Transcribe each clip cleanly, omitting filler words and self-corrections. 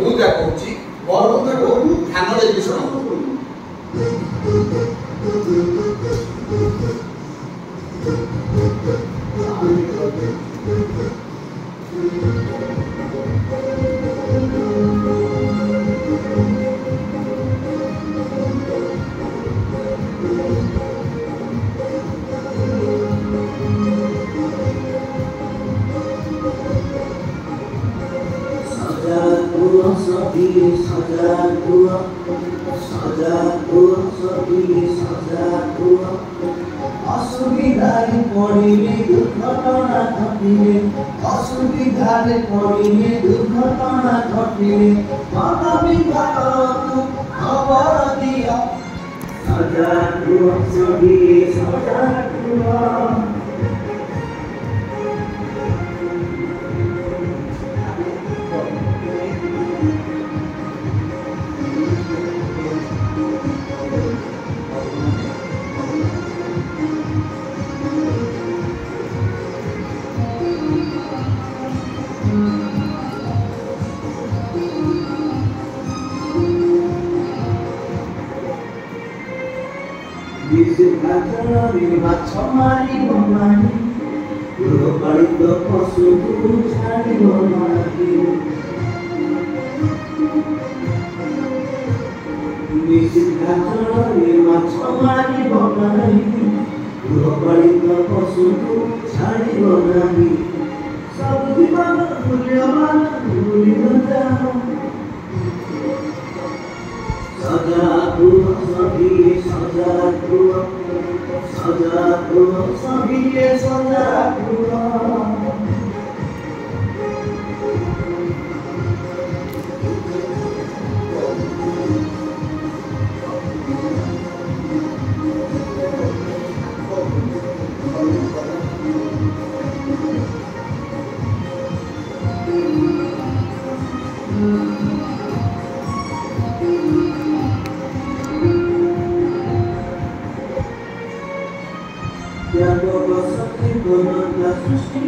मुझे कहूँ बहुत को ध्यान देवी शुणु असुविधाले पड़िले दुर्घटना घटिले असुविधाले पड़िले दुर्घटना घटिले विभागको खबर दियो सजाको सबिले सजाको माछमारी बनानी गृहपालित पशुको छाडी बनानी माछमारी बनानी गृहपालित पशुको छाडी बनानी सब जीवन मूल्यवान भूलि नजाऊ सजाको सबिले सजाको सबिले सजाको सृष्टि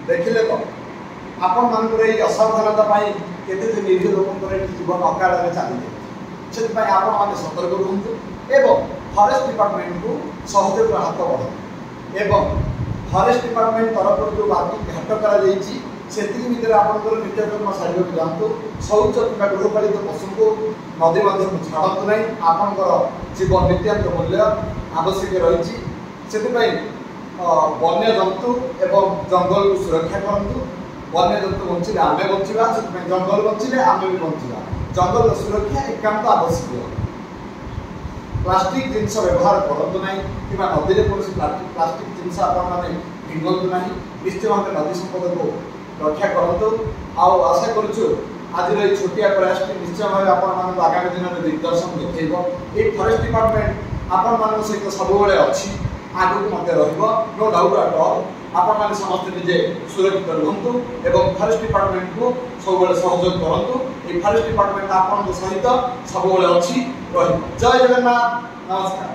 देखिले तो आपण मानकर ये असावधानता पाई केते निर्जीव लोकंकर जीवन अकाल में चली से आपण माने सतर्क रहंतु एवं फॉरेस्ट डिपार्टमेंट को सहयोग हाथ बढ़ाऊ एवं फॉरेस्ट डिपार्टमेंट तरफ जो बाकी घाट करा जायछि सेति भितर आपनकर नित्यकर्म सारिक जातु शौच किंवा गृहपालित पशु को नदी माध्यम छाड़तु नहीं आपनकर जीवन नित्याন্ত मूल्य आवश्यक रही से वन्य जंतु एवं जंगल को सुरक्षा करंतु वन्य जंतु बंचिले आमे बंचिबा जंगल बंचिले आमे भी बंचिबा जंगल सुरक्षा एकांत आवश्यक प्लास्टिक जिनस व्यवहार करतु ना कि नदी में कौन प्लास्टिक जिनस आपने फिंगतु ना निश्चय भाव नदी संपद को रक्षा करूँ। आशा करुचु आज छोटिया प्रयास निश्चय भाव आप आगामी दिन में दिग्दर्शन देखा। ये फॉरेस्ट डिपार्टमेंट आपण मान सहित सब अच्छी आगू नो डाउट एट ऑल। आपण मैंने समस्त निजे सुरक्षित रुहतु एवं फॉरेस्ट डिपार्टमेंट को सब सहयोग करूँ। ये फॉरेस्ट डिपार्टमेंट आपण सहित सब अच्छी रही। जय जगन्नाथ, नमस्कार।